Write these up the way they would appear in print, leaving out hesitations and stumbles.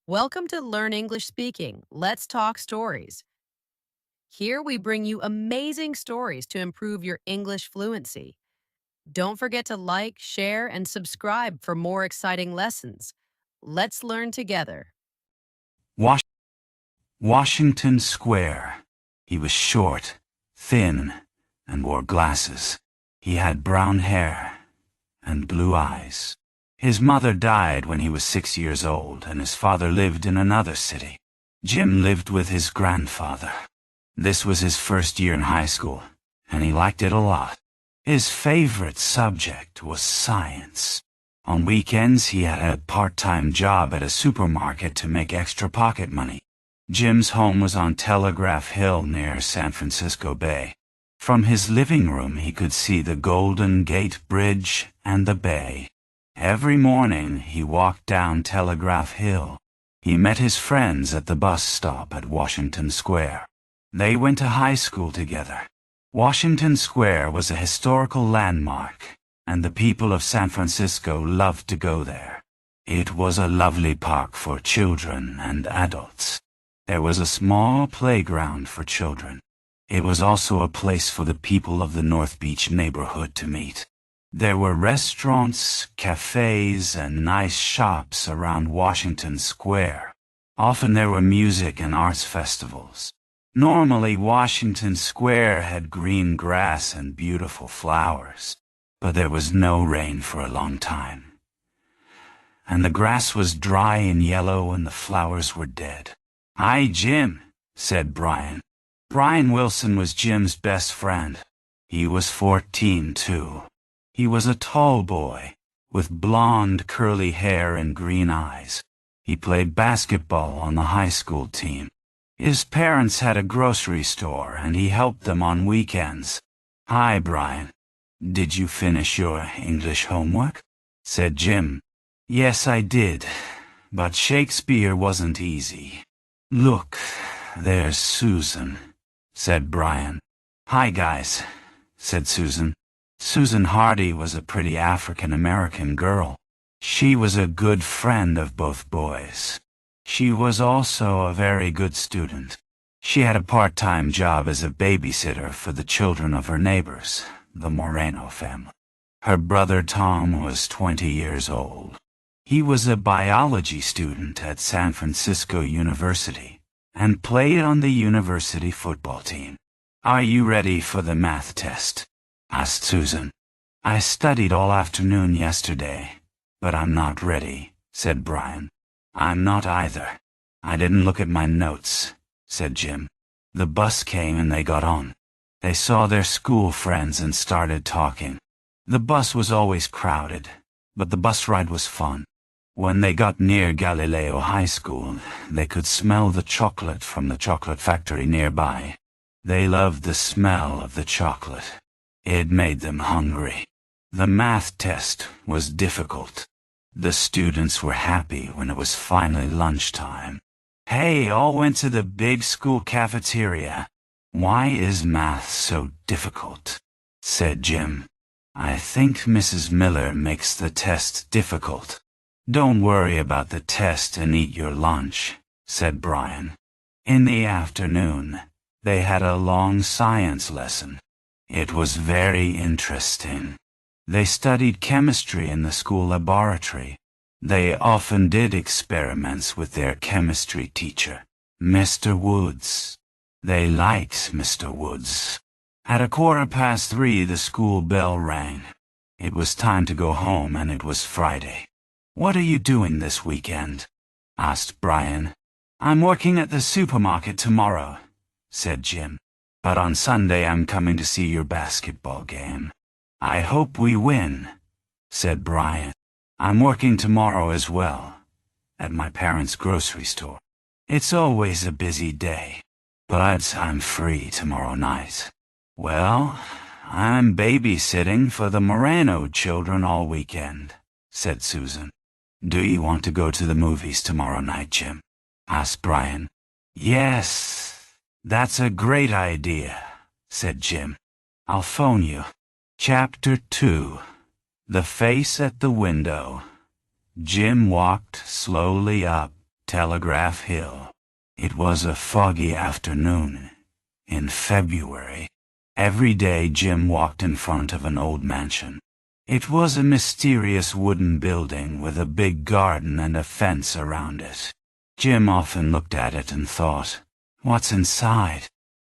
Welcome to Learn English Speaking. Let's talk stories. Here we bring you amazing stories to improve your English fluency. Don't forget to like, share, and subscribe for more exciting lessons. Let's learn together. Wash Washington Square. He was short, thin, and wore glasses. He had brown hair and blue eyes. His mother died when he was 6 years old, and his father lived in another city. Jim lived with his grandfather. This was his first year in high school, and he liked it a lot. His favorite subject was science. On weekends, he had a part-time job at a supermarket to make extra pocket money. Jim's home was on Telegraph Hill near San Francisco Bay. From his living room, he could see the Golden Gate Bridge and the bay. Every morning, he walked down Telegraph Hill. He met his friends at the bus stop at Washington Square. They went to high school together. Washington Square was a historical landmark, and the people of San Francisco loved to go there. It was a lovely park for children and adults. There was a small playground for children. It was also a place for the people of the North Beach neighborhood to meet. There were restaurants, cafes, and nice shops around Washington Square. Often there were music and arts festivals. Normally, Washington Square had green grass and beautiful flowers, but there was no rain for a long time. And the grass was dry and yellow and the flowers were dead. "Hi, Jim," said Brian. Brian Wilson was Jim's best friend. He was 14, too. He was a tall boy, with blonde curly hair and green eyes. He played basketball on the high school team. His parents had a grocery store, and he helped them on weekends. "Hi, Brian. Did you finish your English homework?" said Jim. "Yes, I did, but Shakespeare wasn't easy." "Look, there's Susan," said Brian. "Hi, guys," said Susan. Susan Hardy was a pretty African-American girl. She was a good friend of both boys. She was also a very good student. She had a part-time job as a babysitter for the children of her neighbors, the Moreno family. Her brother Tom was 20 years old. He was a biology student at San Francisco University and played on the university football team. "Are you ready for the math test?" asked Susan. "I studied all afternoon yesterday, but I'm not ready," said Brian. "I'm not either. I didn't look at my notes," said Jim. The bus came and they got on. They saw their school friends and started talking. The bus was always crowded, but the bus ride was fun. When they got near Galileo High School, they could smell the chocolate from the chocolate factory nearby. They loved the smell of the chocolate. It made them hungry. The math test was difficult. The students were happy when it was finally lunchtime. "Hey, all went to the big school cafeteria. Why is math so difficult?" said Jim. "I think Mrs. Miller makes the test difficult." "Don't worry about the test and eat your lunch," said Brian. In the afternoon, they had a long science lesson. It was very interesting. They studied chemistry in the school laboratory. They often did experiments with their chemistry teacher, Mr. Woods. They liked Mr. Woods. At 3:15, the school bell rang. It was time to go home, and it was Friday. "What are you doing this weekend?" asked Brian. "I'm working at the supermarket tomorrow," said Jim. "But on Sunday I'm coming to see your basketball game." "I hope we win," said Brian. "I'm working tomorrow as well, at my parents' grocery store. It's always a busy day, but I'm free tomorrow night." "Well, I'm babysitting for the Moreno children all weekend," said Susan. "Do you want to go to the movies tomorrow night, Jim?" asked Brian. "Yes. That's a great idea," said Jim. "I'll phone you." Chapter 2. The Face at the Window. Jim walked slowly up Telegraph Hill. It was a foggy afternoon in February. Every day Jim walked in front of an old mansion. It was a mysterious wooden building with a big garden and a fence around it. Jim often looked at it and thought, "What's inside?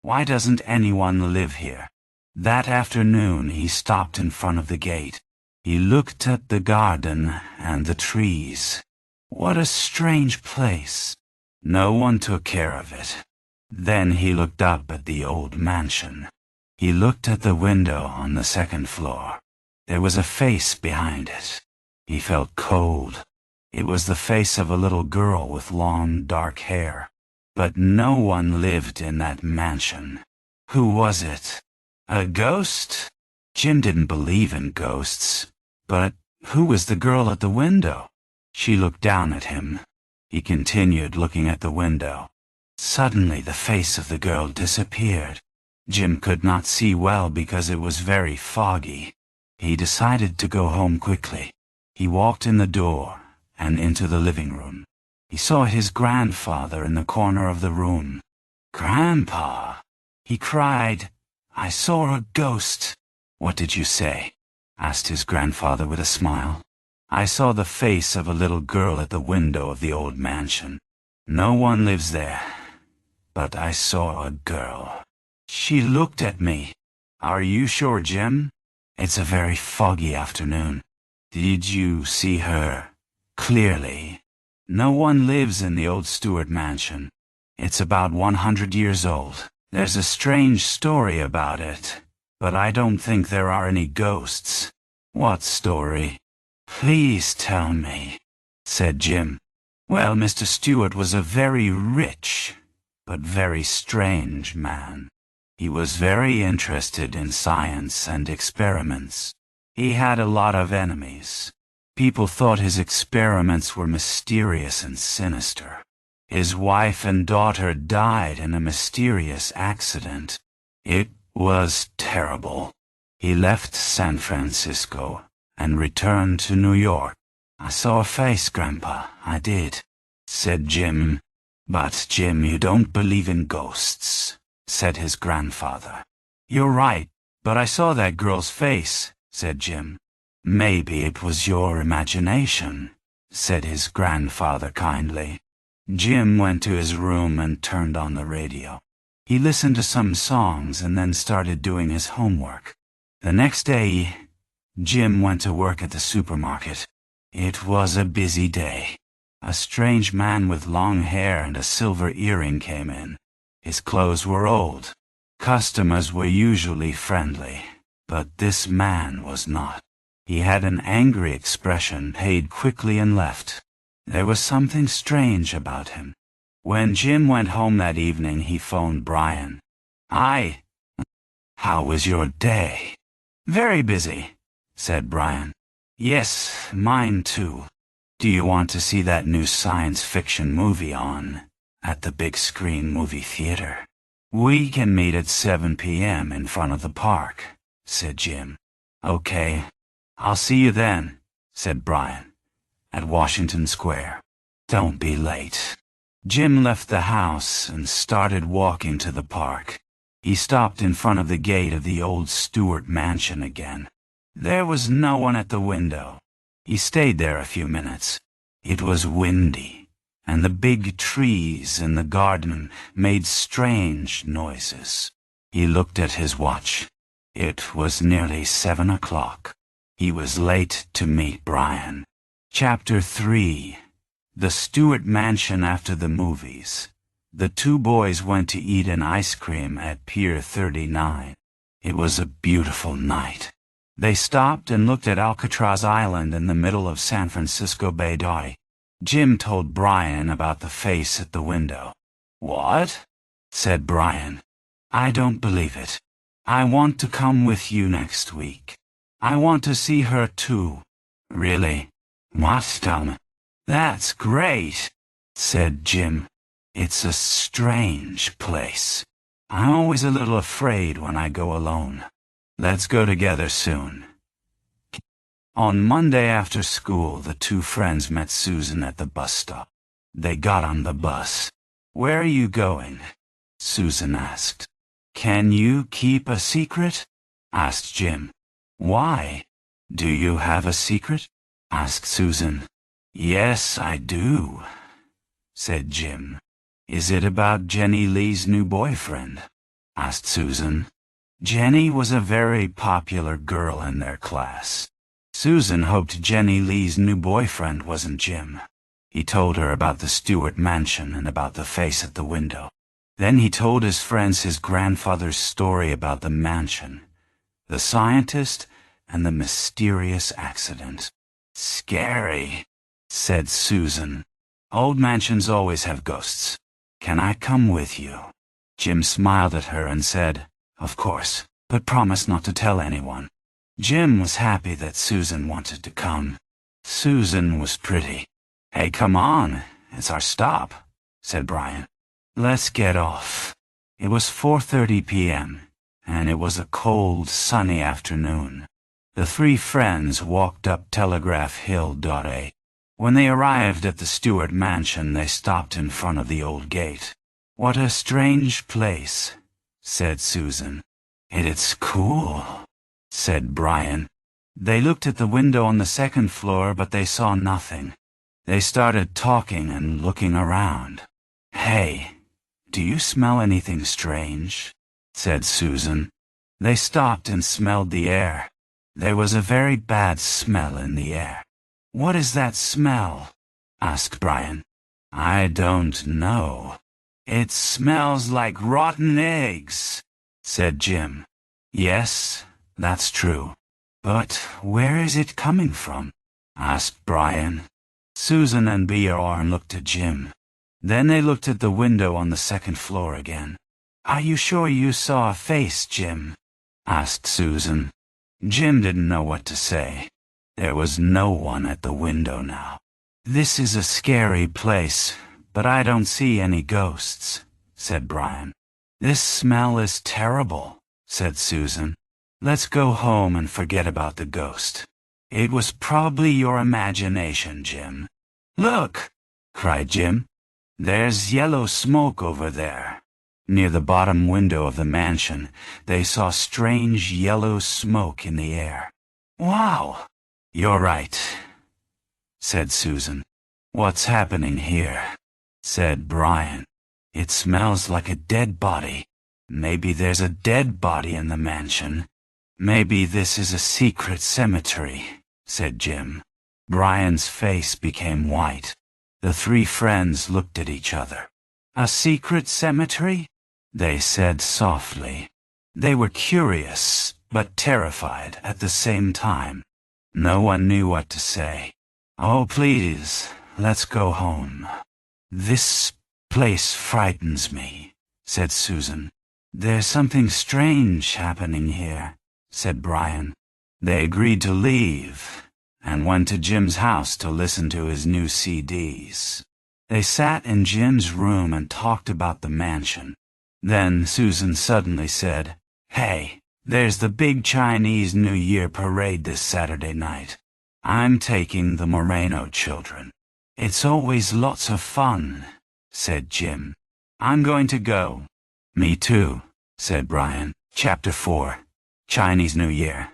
Why doesn't anyone live here?" That afternoon he stopped in front of the gate. He looked at the garden and the trees. What a strange place. No one took care of it. Then he looked up at the old mansion. He looked at the window on the second floor. There was a face behind it. He felt cold. It was the face of a little girl with long, dark hair. But no one lived in that mansion. Who was it? A ghost? Jim didn't believe in ghosts. But who was the girl at the window? She looked down at him. He continued looking at the window. Suddenly the face of the girl disappeared. Jim could not see well because it was very foggy. He decided to go home quickly. He walked in the door and into the living room. He saw his grandfather in the corner of the room. "Grandpa!" he cried. "I saw a ghost." "What did you say?" asked his grandfather with a smile. "I saw the face of a little girl at the window of the old mansion. No one lives there, but I saw a girl. She looked at me." "Are you sure, Jim? It's a very foggy afternoon. Did you see her clearly?" "No one lives in the old Stewart mansion. It's about 100 years old. There's a strange story about it, but I don't think there are any ghosts." "What story? Please tell me," said Jim. "Well, Mr. Stewart was a very rich, but very strange man. He was very interested in science and experiments. He had a lot of enemies. People thought his experiments were mysterious and sinister. His wife and daughter died in a mysterious accident. It was terrible. He left San Francisco and returned to New York." "I saw a face, Grandpa, I did," said Jim. "But, Jim, you don't believe in ghosts," said his grandfather. "You're right, but I saw that girl's face," said Jim. "Maybe it was your imagination," said his grandfather kindly. Jim went to his room and turned on the radio. He listened to some songs and then started doing his homework. The next day, Jim went to work at the supermarket. It was a busy day. A strange man with long hair and a silver earring came in. His clothes were old. Customers were usually friendly, but this man was not. He had an angry expression, paid quickly and left. There was something strange about him. When Jim went home that evening, he phoned Brian. "Hi. How was your day?" "Very busy," said Brian. "Yes, mine too. Do you want to see that new science fiction movie on at the big screen movie theater? We can meet at 7 p.m. in front of the park," said Jim. "Okay, I'll see you then," said Brian, "at Washington Square. Don't be late." Jim left the house and started walking to the park. He stopped in front of the gate of the old Stewart mansion again. There was no one at the window. He stayed there a few minutes. It was windy, and the big trees in the garden made strange noises. He looked at his watch. It was nearly 7 o'clock. He was late to meet Brian. Chapter 3. The Stewart Mansion after the movies. The two boys went to eat an ice cream at Pier 39. It was a beautiful night. They stopped and looked at Alcatraz Island in the middle of San Francisco Bay. Jim told Brian about the face at the window. "What?" said Brian. "I don't believe it. I want to come with you next week. I want to see her too." "Really? What, Tom?" "That's great," said Jim. "It's a strange place. I'm always a little afraid when I go alone. Let's go together soon." On Monday after school, the two friends met Susan at the bus stop. They got on the bus. "Where are you going?" Susan asked. "Can you keep a secret?" asked Jim. "Why? Do you have a secret?" asked Susan. "Yes, I do," said Jim. "Is it about Jenny Lee's new boyfriend?" asked Susan. Jenny was a very popular girl in their class. Susan hoped Jenny Lee's new boyfriend wasn't Jim. He told her about the Stewart mansion and about the face at the window. Then he told his friends his grandfather's story about the mansion, the scientist, and the mysterious accident. "Scary," said Susan. "Old mansions always have ghosts. Can I come with you?" Jim smiled at her and said, "Of course, but promise not to tell anyone." Jim was happy that Susan wanted to come. Susan was pretty. "Hey, come on, it's our stop," said Brian. "Let's get off." It was 4:30 p.m., and it was a cold, sunny afternoon. The three friends walked up Telegraph Hill. When they arrived at the Stewart mansion, they stopped in front of the old gate. "What a strange place," said Susan. "It's cool," said Brian. They looked at the window on the second floor, but they saw nothing. They started talking and looking around. "Hey, do you smell anything strange?" said Susan. They stopped and smelled the air. There was a very bad smell in the air. "What is that smell?" asked Brian. "I don't know. It smells like rotten eggs," said Jim. "Yes, that's true. But where is it coming from?" asked Brian. Susan and Bjorn looked at Jim. Then they looked at the window on the second floor again. "Are you sure you saw a face, Jim?" asked Susan. Jim didn't know what to say. There was no one at the window now. "This is a scary place, but I don't see any ghosts," said Brian. "This smell is terrible," said Susan. "Let's go home and forget about the ghost. It was probably your imagination, Jim." "Look!" cried Jim. "There's yellow smoke over there." Near the bottom window of the mansion, they saw strange yellow smoke in the air. "Wow!" "You're right," said Susan. "What's happening here?" said Brian. "It smells like a dead body. Maybe there's a dead body in the mansion. Maybe this is a secret cemetery," said Jim. Brian's face became white. The three friends looked at each other. "A secret cemetery?" they said softly. They were curious, but terrified at the same time. No one knew what to say. "Oh, please, let's go home. This place frightens me," said Susan. "There's something strange happening here," said Brian. They agreed to leave and went to Jim's house to listen to his new CDs. They sat in Jim's room and talked about the mansion. Then Susan suddenly said, "Hey, there's the big Chinese New Year parade this Saturday night. I'm taking the Moreno children." "It's always lots of fun," said Jim. "I'm going to go." "Me too," said Brian. Chapter 4. Chinese New Year.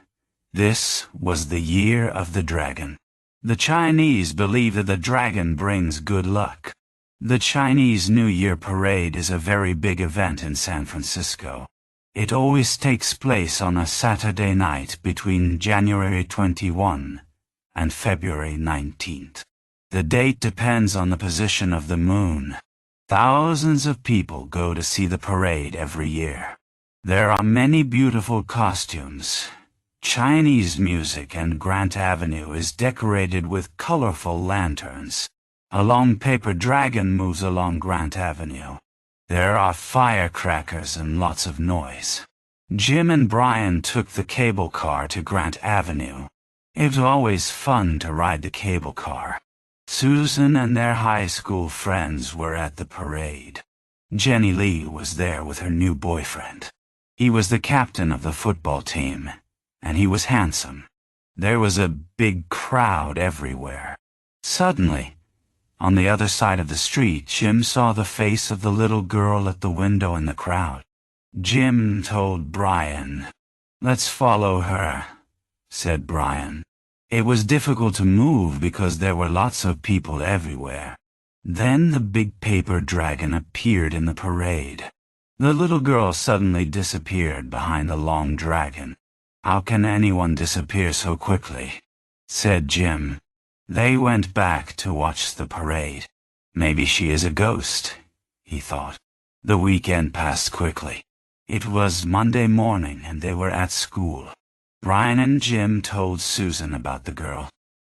This was the year of the dragon. The Chinese believe that the dragon brings good luck. The Chinese New Year parade is a very big event in San Francisco. It always takes place on a Saturday night between January 21 and February 19th. The date depends on the position of the moon. Thousands of people go to see the parade every year. There are many beautiful costumes. Chinese music, and Grant Avenue is decorated with colorful lanterns. A long paper dragon moves along Grant Avenue. There are firecrackers and lots of noise. Jim and Brian took the cable car to Grant Avenue. It was always fun to ride the cable car. Susan and their high school friends were at the parade. Jenny Lee was there with her new boyfriend. He was the captain of the football team, and he was handsome. There was a big crowd everywhere. Suddenly, On the other side of the street, Jim saw the face of the little girl at the window in the crowd. Jim told Brian, "Let's follow her," said Brian. It was difficult to move because there were lots of people everywhere. Then the big paper dragon appeared in the parade. The little girl suddenly disappeared behind the long dragon. "How can anyone disappear so quickly?" said Jim. They went back to watch the parade. Maybe she is a ghost, he thought. The weekend passed quickly. It was Monday morning and they were at school. Brian and Jim told Susan about the girl.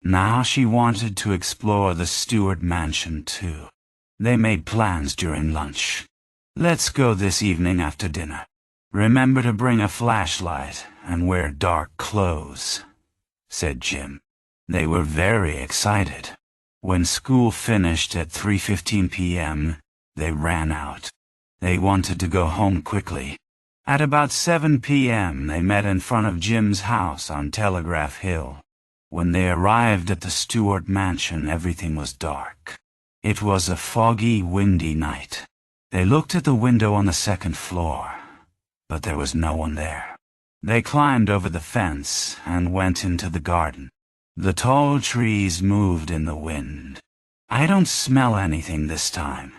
Now she wanted to explore the Stewart mansion too. They made plans during lunch. "Let's go this evening after dinner. Remember to bring a flashlight and wear dark clothes," said Jim. They were very excited. When school finished at 3:15 p.m., they ran out. They wanted to go home quickly. At about 7 p.m., they met in front of Jim's house on Telegraph Hill. When they arrived at the Stewart mansion, everything was dark. It was a foggy, windy night. They looked at the window on the second floor, but there was no one there. They climbed over the fence and went into the garden. The tall trees moved in the wind. "I don't smell anything this time,"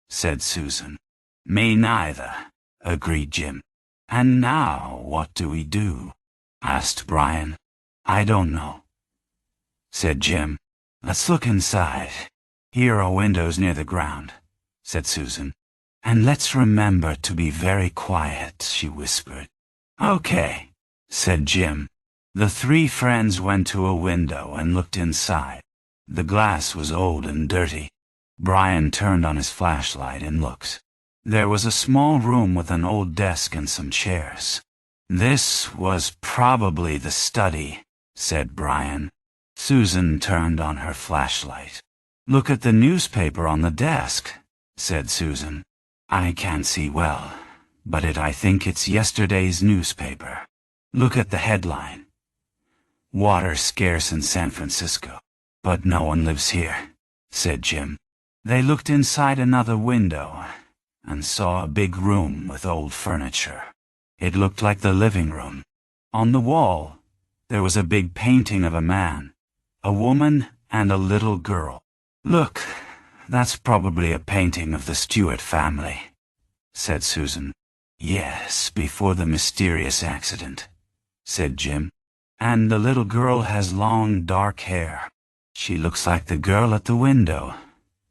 said Susan. "Me neither," agreed Jim. "And now what do we do?" asked Brian. "I don't know," said Jim. "Let's look inside. Here are windows near the ground," said Susan. "And let's remember to be very quiet," she whispered. "Okay," said Jim. The three friends went to a window and looked inside. The glass was old and dirty. Brian turned on his flashlight and looked. There was a small room with an old desk and some chairs. "This was probably the study," said Brian. Susan turned on her flashlight. "Look at the newspaper on the desk," said Susan. "I can't see well, but I think it's yesterday's newspaper. Look at the headline. Water scarce in San Francisco, but no one lives here," said Jim. They looked inside another window and saw a big room with old furniture. It looked like the living room. On the wall, there was a big painting of a man, a woman, and a little girl. "Look, that's probably a painting of the Stewart family," said Susan. "Yes, before the mysterious accident," said Jim. "And the little girl has long, dark hair." "She looks like the girl at the window,"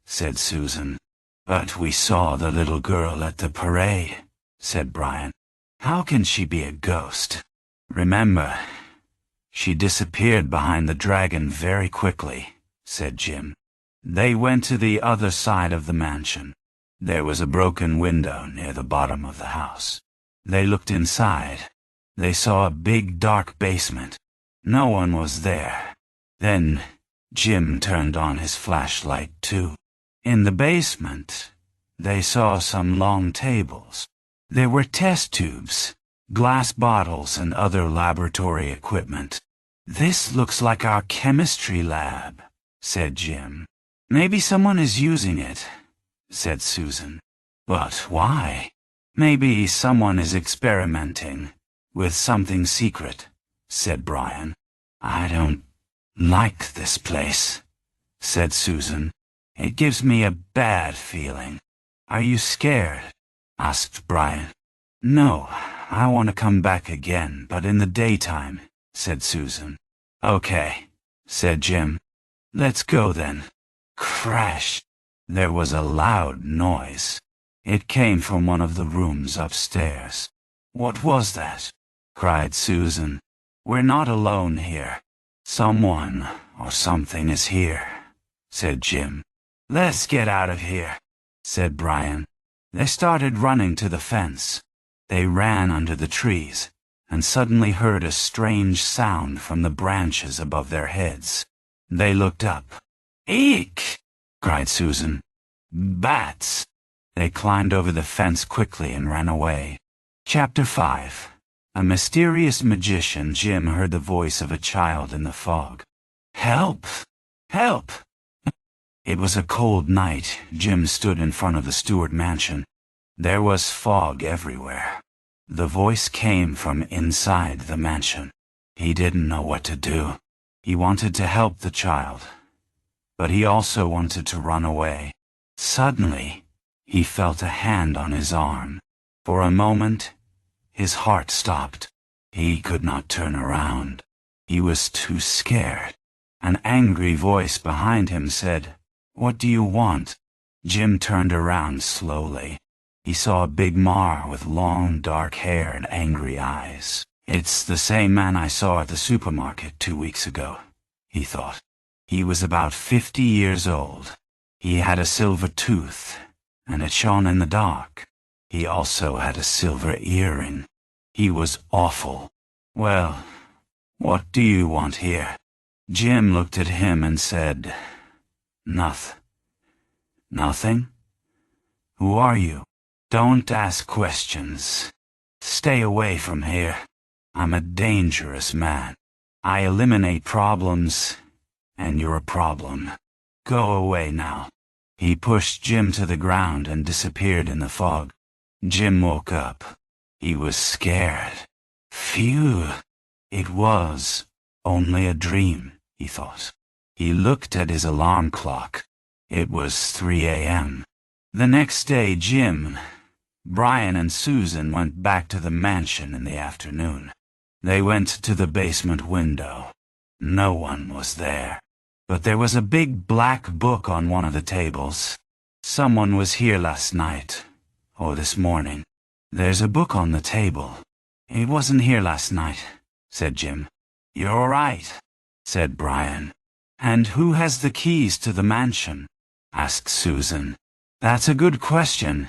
said Susan. "But we saw the little girl at the parade," said Brian. "How can she be a ghost? Remember, she disappeared behind the dragon very quickly," said Jim. They went to the other side of the mansion. There was a broken window near the bottom of the house. They looked inside. They saw a big, dark basement. No one was there. Then Jim turned on his flashlight too. In the basement, they saw some long tables. There were test tubes, glass bottles, and other laboratory equipment. "This looks like our chemistry lab," said Jim. "Maybe someone is using it," said Susan. "But why?" "Maybe someone is experimenting with something secret," said Brian. "I don't like this place," said Susan. "It gives me a bad feeling." "Are you scared?" asked Brian. "No, I want to come back again, but in the daytime," said Susan. "Okay," said Jim. "Let's go then." Crash! There was a loud noise. It came from one of the rooms upstairs. "What was that?" cried Susan. "We're not alone here. Someone or something is here," said Jim. "Let's get out of here," said Brian. They started running to the fence. They ran under the trees and suddenly heard a strange sound from the branches above their heads. They looked up. "Eek!" cried Susan. "Bats!" They climbed over the fence quickly and ran away. Chapter 5. A mysterious magician. Jim heard the voice of a child in the fog. "Help! Help! It was a cold night. Jim stood in front of the Stewart mansion. There was fog everywhere. The voice came from inside the mansion. He didn't know what to do. He wanted to help the child, but he also wanted to run away. Suddenly, he felt a hand on his arm. For a moment, his heart stopped. He could not turn around. He was too scared. An angry voice behind him said, "What do you want?" Jim turned around slowly. He saw a big Mar with long dark hair and angry eyes. "It's the same man I saw at the supermarket 2 weeks ago," he thought. He was about 50 years old. He had a silver tooth, and it shone in the dark. He also had a silver earring. He was awful. "Well, what do you want here?" Jim looked at him and said, Nothing? Who are you?" "Don't ask questions. Stay away from here. I'm a dangerous man. I eliminate problems, and you're a problem. Go away now." He pushed Jim to the ground and disappeared in the fog. Jim woke up. He was scared. Phew! It was only a dream, he thought. He looked at his alarm clock. It was 3 a.m. The next day, Jim, Brian, and Susan went back to the mansion in the afternoon. They went to the basement window. No one was there. But there was a big black book on one of the tables. "Someone was here last night, or this morning. There's a book on the table." "It wasn't here last night," said Jim. "You're right," said Brian. "And who has the keys to the mansion?" asked Susan. "That's a good question,"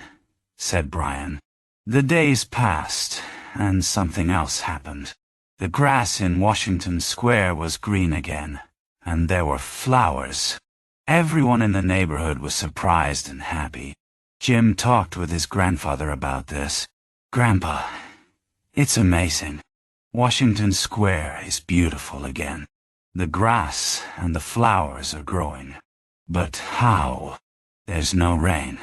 said Brian. The days passed, and something else happened. The grass in Washington Square was green again, and there were flowers. Everyone in the neighborhood was surprised and happy. Jim talked with his grandfather about this. "Grandpa, it's amazing. Washington Square is beautiful again. The grass and the flowers are growing. But how? There's no rain.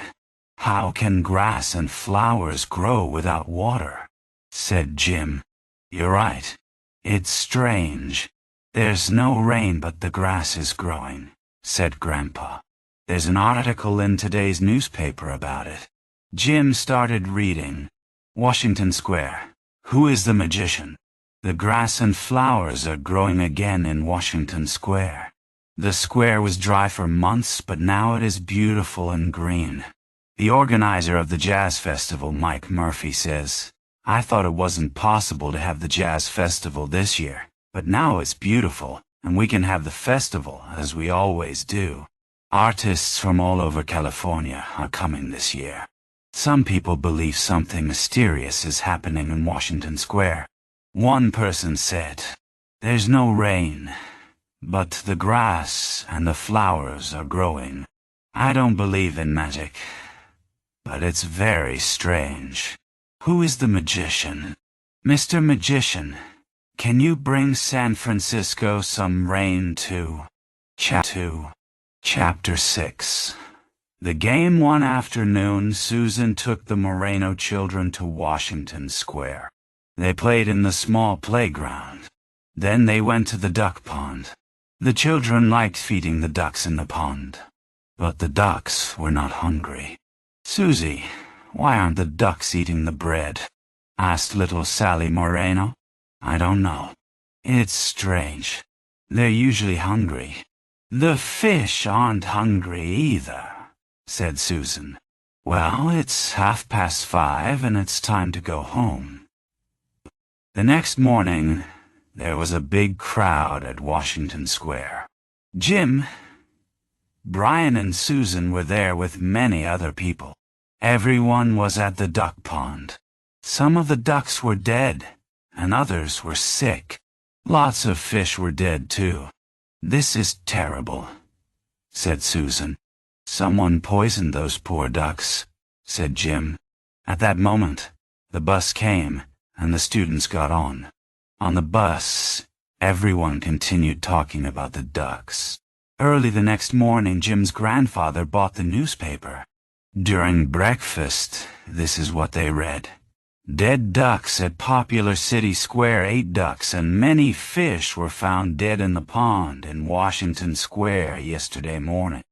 How can grass and flowers grow without water?" said Jim. "You're right. It's strange. There's no rain, but the grass is growing," said Grandpa. "There's an article in today's newspaper about it." Jim started reading. "Washington Square. Who is the magician? The grass and flowers are growing again in Washington Square. The square was dry for months, but now it is beautiful and green. The organizer of the jazz festival, Mike Murphy, says, 'I thought it wasn't possible to have the jazz festival this year, but now it's beautiful, and we can have the festival as we always do. Artists from all over California are coming this year.' Some people believe something mysterious is happening in Washington Square. One person said, 'There's no rain, but the grass and the flowers are growing.' I don't believe in magic, but it's very strange. Who is the magician? Mr. Magician, can you bring San Francisco some rain too?" Chapter 6. The game one afternoon, Susan took the Moreno children to Washington Square. They played in the small playground. Then they went to the duck pond. The children liked feeding the ducks in the pond, but the ducks were not hungry. "Susie, why aren't the ducks eating the bread?" asked little Sally Moreno. "I don't know. It's strange. They're usually hungry." "The fish aren't hungry either," said Susan. "Well, it's 5:30 and it's time to go home." The next morning, there was a big crowd at Washington Square. Jim, Brian, and Susan were there with many other people. Everyone was at the duck pond. Some of the ducks were dead, and others were sick. Lots of fish were dead too. "This is terrible," said Susan. "Someone poisoned those poor ducks," said Jim. At that moment, the bus came, and the students got on. On the bus, everyone continued talking about the ducks. Early the next morning, Jim's grandfather bought the newspaper. During breakfast, this is what they read. Dead ducks at popular city square. 8 ducks and many fish were found dead in the pond in Washington Square yesterday morning.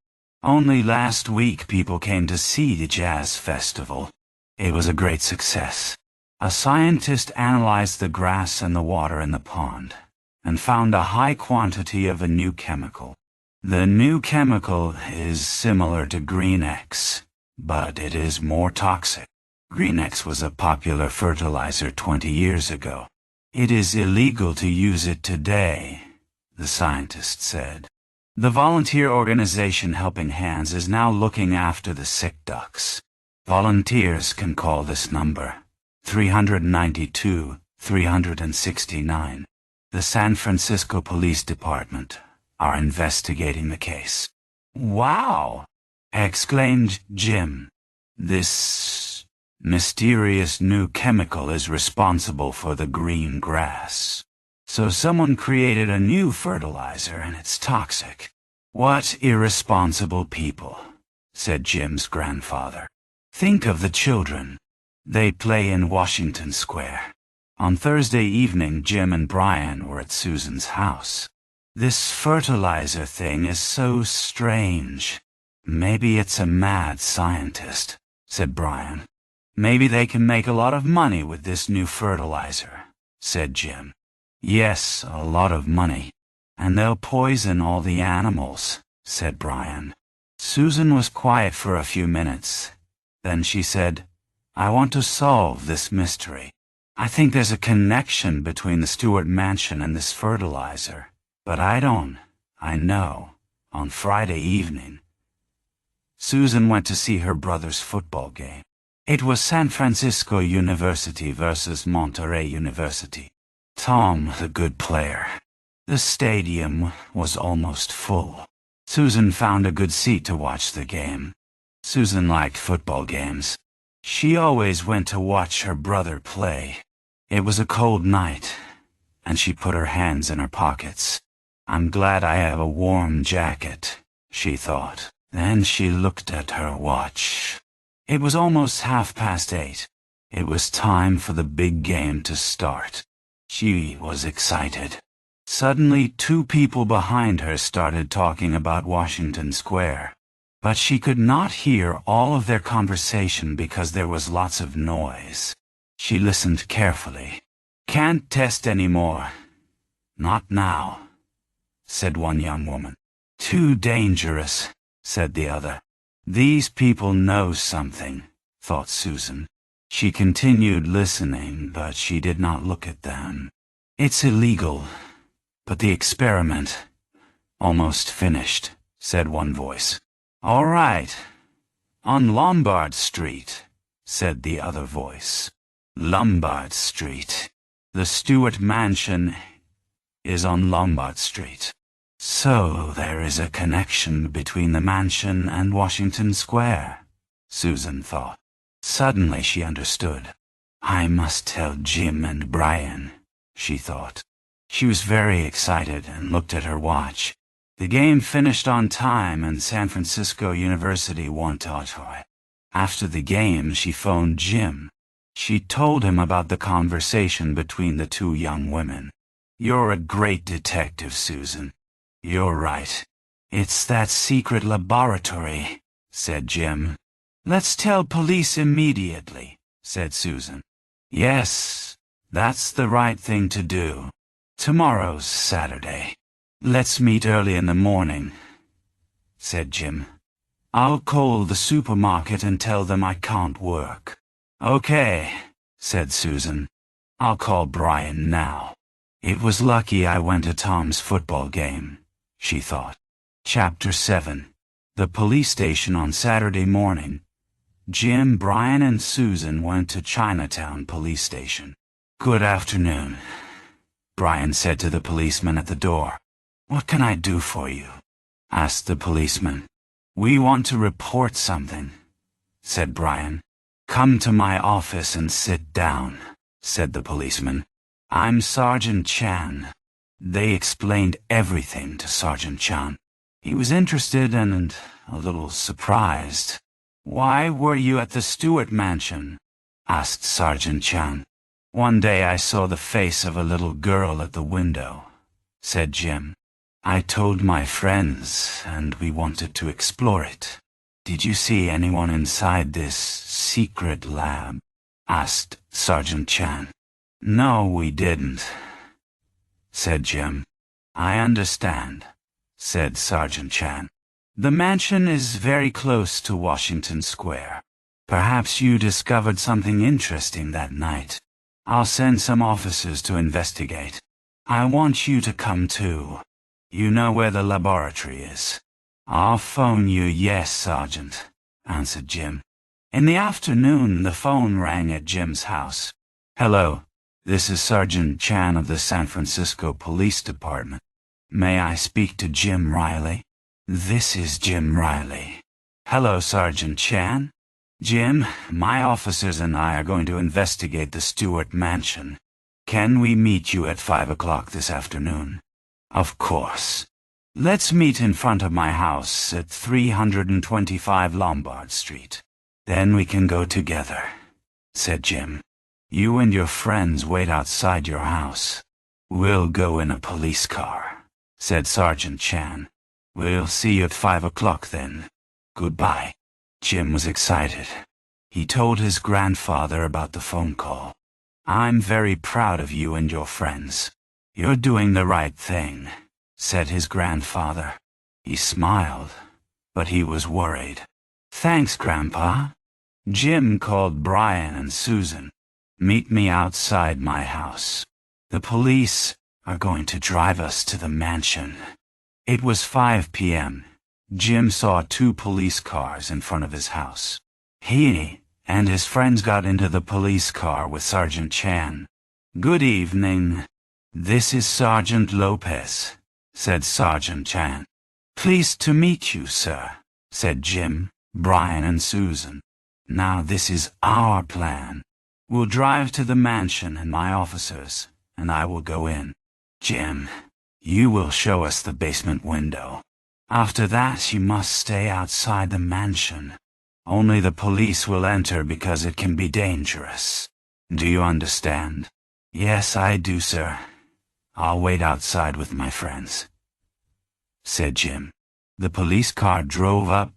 Only last week people came to see the jazz festival. It was a great success. A scientist analyzed the grass and the water in the pond and found a high quantity of a new chemical. The new chemical is similar to Green X, but it is more toxic. Green X was a popular fertilizer 20 years ago. It is illegal to use it today, the scientist said. The volunteer organization Helping Hands is now looking after the sick ducks. Volunteers can call this number, 392-369. The San Francisco Police Department are investigating the case. Wow! Exclaimed Jim. This mysterious new chemical is responsible for the green grass. So someone created a new fertilizer and it's toxic. What irresponsible people, said Jim's grandfather. Think of the children. They play in Washington Square. On Thursday evening, Jim and Brian were at Susan's house. This fertilizer thing is so strange. Maybe it's a mad scientist, said Brian. Maybe they can make a lot of money with this new fertilizer, said Jim. Yes, a lot of money. And they'll poison all the animals, said Brian. Susan was quiet for a few minutes. Then she said, I want to solve this mystery. I think there's a connection between the Stewart mansion and this fertilizer. But I know. On Friday evening, Susan went to see her brother's football game. It was San Francisco University versus Monterey University. Tom, the good player. The stadium was almost full. Susan found a good seat to watch the game. Susan liked football games. She always went to watch her brother play. It was a cold night, and she put her hands in her pockets. I'm glad I have a warm jacket, she thought. Then she looked at her watch. It was almost 8:30. It was time for the big game to start. She was excited. Suddenly, 2 people behind her started talking about Washington Square. But she could not hear all of their conversation because there was lots of noise. She listened carefully. Can't test anymore. Not now, said one young woman. Too dangerous, said the other. These people know something, thought Susan. She continued listening, but she did not look at them. It's illegal, but the experiment almost finished, said one voice. All right, on Lombard Street, said the other voice. Lombard Street. The Stewart mansion is on Lombard Street. So there is a connection between the mansion and Washington Square, Susan thought. Suddenly she understood. I must tell Jim and Brian, she thought. She was very excited and looked at her watch. The game finished on time and San Francisco University won outright. After the game, she phoned Jim. She told him about the conversation between the 2 young women. You're a great detective, Susan. You're right. It's that secret laboratory, said Jim. Let's tell police immediately, said Susan. Yes, that's the right thing to do. Tomorrow's Saturday. Let's meet early in the morning, said Jim. I'll call the supermarket and tell them I can't work. Okay, said Susan. I'll call Brian now. It was lucky I went to Tom's football game, she thought. Chapter 7. The police station on Saturday morning. Jim, Brian, and Susan went to Chinatown police station. Good afternoon, Brian said to the policeman at the door. What can I do for you? Asked the policeman. We want to report something, said Brian. Come to my office and sit down, said the policeman. I'm Sergeant Chan. They explained everything to Sergeant Chan. He was interested and a little surprised. "Why were you at the Stewart mansion?" asked Sergeant Chan. "One day I saw the face of a little girl at the window," said Jim. "I told my friends, and we wanted to explore it." "Did you see anyone inside this secret lab?" asked Sergeant Chan. "No, we didn't," said Jim. "I understand," said Sergeant Chan. "The mansion is very close to Washington Square. Perhaps you discovered something interesting that night. I'll send some officers to investigate. I want you to come too. You know where the laboratory is." "I'll phone you, yes, Sergeant," answered Jim. In the afternoon, the phone rang at Jim's house. "Hello, this is Sergeant Chan of the San Francisco Police Department. May I speak to Jim Riley?" "This is Jim Riley." "Hello, Sergeant Chan. Jim, my officers and I are going to investigate the Stewart mansion. Can we meet you at 5 o'clock this afternoon?" "Of course. Let's meet in front of my house at 325 Lombard Street. Then we can go together," said Jim. "You and your friends wait outside your house. We'll go in a police car," said Sergeant Chan. "We'll see you at 5 o'clock then. Goodbye." Jim was excited. He told his grandfather about the phone call. "I'm very proud of you and your friends. You're doing the right thing," said his grandfather. He smiled, but he was worried. "Thanks, Grandpa." Jim called Brian and Susan. "Meet me outside my house. The police are going to drive us to the mansion." It was 5 p.m. Jim saw 2 police cars in front of his house. He and his friends got into the police car with Sergeant Chan. "Good evening. This is Sergeant Lopez," said Sergeant Chan. "Pleased to meet you, sir," said Jim, Brian, and Susan. "Now this is our plan. We'll drive to the mansion and my officers, and I will go in. Jim, you will show us the basement window. After that, you must stay outside the mansion. Only the police will enter because it can be dangerous. Do you understand?" "Yes, I do, sir. I'll wait outside with my friends," said Jim. The police car drove up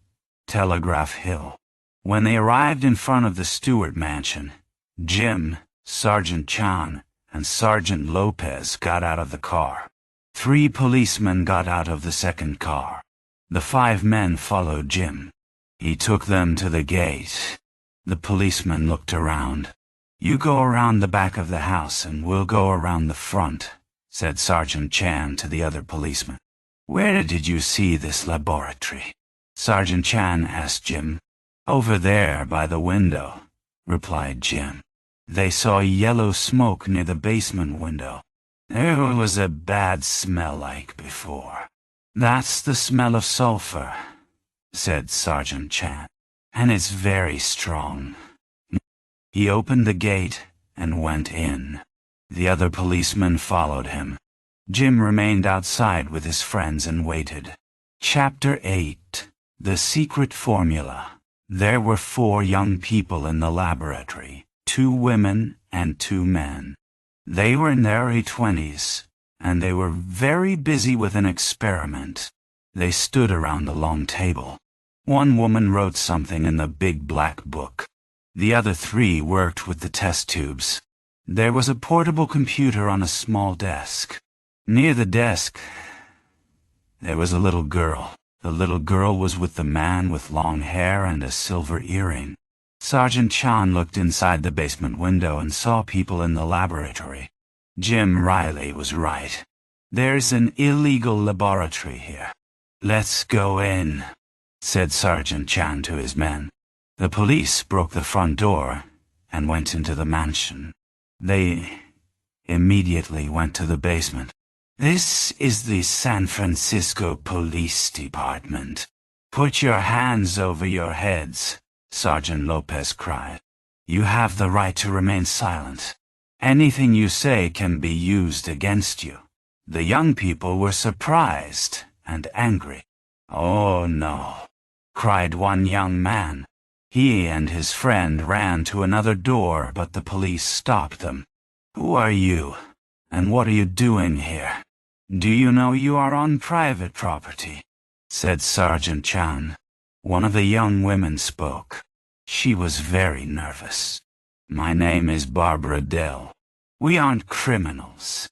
Telegraph Hill. When they arrived in front of the Stewart mansion, Jim, Sergeant Chan, and Sergeant Lopez got out of the car. 3 policemen got out of the second car. The 5 men followed Jim. He took them to the gate. The policeman looked around. "You go around the back of the house and we'll go around the front," said Sergeant Chan to the other policeman. "Where did you see this laboratory?" Sergeant Chan asked Jim. "Over there by the window," replied Jim. They saw yellow smoke near the basement window. There was a bad smell like before. "That's the smell of sulfur," said Sergeant Chan, "and it's very strong." He opened the gate and went in. The other policemen followed him. Jim remained outside with his friends and waited. Chapter 8. The Secret Formula. There were 4 young people in the laboratory, 2 women and 2 men. They were in their early 20s, and they were very busy with an experiment. They stood around a long table. One woman wrote something in the big black book. The other 3 worked with the test tubes. There was a portable computer on a small desk. Near the desk, there was a little girl. The little girl was with the man with long hair and a silver earring. Sergeant Chan looked inside the basement window and saw people in the laboratory. Jim Riley was right. "There's an illegal laboratory here. Let's go in," said Sergeant Chan to his men. The police broke the front door and went into the mansion. They immediately went to the basement. "This is the San Francisco Police Department. Put your hands over your heads," Sergeant Lopez cried. "You have the right to remain silent. Anything you say can be used against you." The young people were surprised and angry. "Oh no," cried one young man. He and his friend ran to another door, but the police stopped them. "Who are you? And what are you doing here? Do you know you are on private property?" said Sergeant Chan. One of the young women spoke. She was very nervous. "My name is Barbara Dell. We aren't criminals.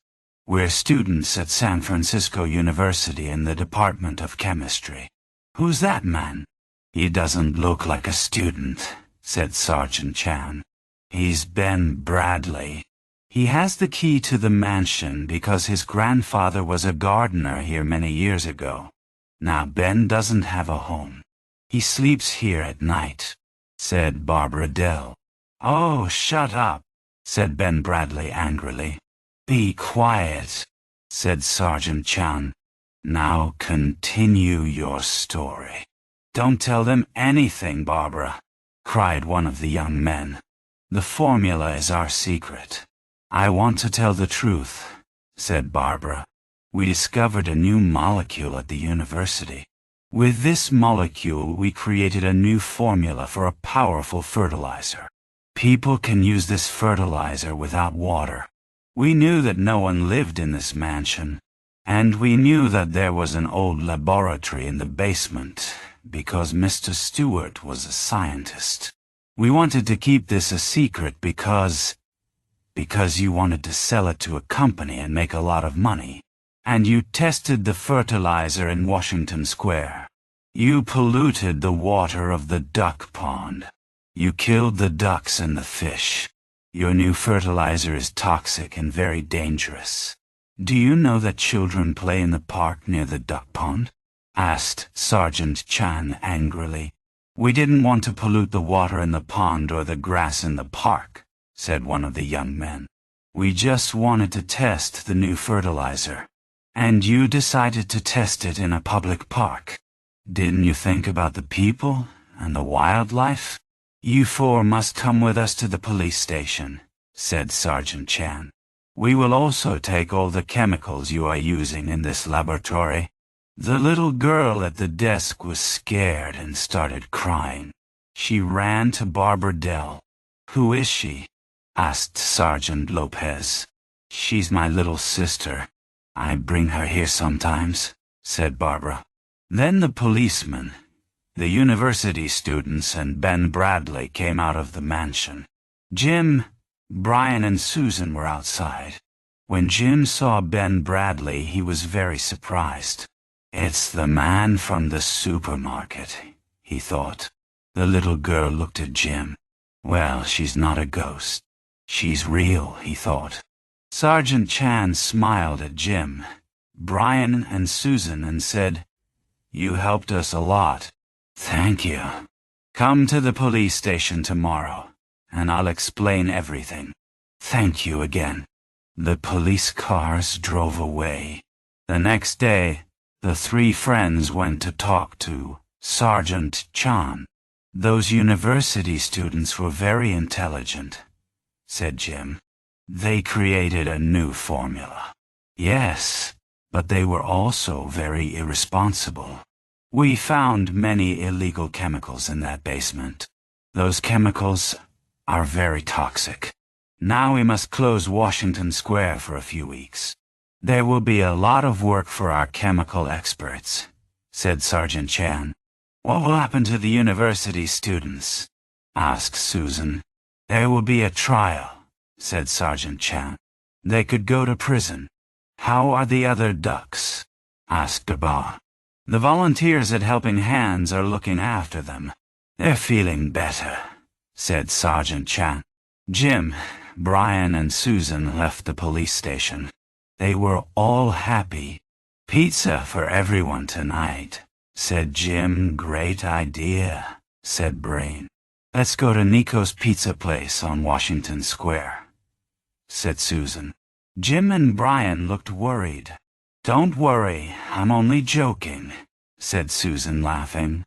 We're students at San Francisco University in the Department of Chemistry." "Who's that man?" "He doesn't look like a student," said Sergeant Chan. "He's Ben Bradley. He has the key to the mansion because his grandfather was a gardener here many years ago. Now Ben doesn't have a home. He sleeps here at night," said Barbara Dell. "Oh, shut up," said Ben Bradley angrily. "Be quiet," said Sergeant Chan. "Now continue your story." "Don't tell them anything, Barbara," cried one of the young men. "The formula is our secret." "I want to tell the truth," said Barbara. "We discovered a new molecule at the university. With this molecule, we created a new formula for a powerful fertilizer. People can use this fertilizer without water. We knew that no one lived in this mansion, and we knew that there was an old laboratory in the basement, because Mr. Stewart was a scientist. We wanted to keep this a secret because you wanted to sell it to a company and make a lot of money. And you tested the fertilizer in Washington Square. You polluted the water of the duck pond. You killed the ducks and the fish. Your new fertilizer is toxic and very dangerous. Do you know that children play in the park near the duck pond?" asked Sergeant Chan angrily. "We didn't want to pollute the water in the pond or the grass in the park," said one of the young men. "We just wanted to test the new fertilizer. And you decided to test it in a public park. Didn't you think about the people and the wildlife?" "You four must come with us to the police station," said Sergeant Chan. "We will also take all the chemicals you are using in this laboratory." The little girl at the desk was scared and started crying. She ran to Barbara Dell. "Who is she?" asked Sergeant Lopez. "She's my little sister. I bring her here sometimes," said Barbara. Then the policeman, the university students, and Ben Bradley came out of the mansion. Jim, Brian, and Susan were outside. When Jim saw Ben Bradley, he was very surprised. "It's the man from the supermarket," he thought. The little girl looked at Jim. "Well, she's not a ghost. She's real," he thought. Sergeant Chan smiled at Jim, Brian, and Susan and said, "You helped us a lot. Thank you. Come to the police station tomorrow, and I'll explain everything. Thank you again." The police cars drove away. The next day, the three friends went to talk to Sergeant Chan. "Those university students were very intelligent," said Jim. "They created a new formula." "Yes, but they were also very irresponsible. We found many illegal chemicals in that basement. Those chemicals are very toxic. Now we must close Washington Square for a few weeks. There will be a lot of work for our chemical experts," said Sergeant Chan. "What will happen to the university students?" asked Susan. "There will be a trial," said Sergeant Chan. "They could go to prison." "How are the other ducks?" asked Gaba. "The volunteers at Helping Hands are looking after them. They're feeling better," said Sergeant Chan. Jim, Brian, and Susan left the police station. They were all happy. "Pizza for everyone tonight," said Jim. "Great idea," said Brain. "Let's go to Nico's Pizza Place on Washington Square," said Susan. Jim and Brian looked worried. "Don't worry, I'm only joking," said Susan, laughing.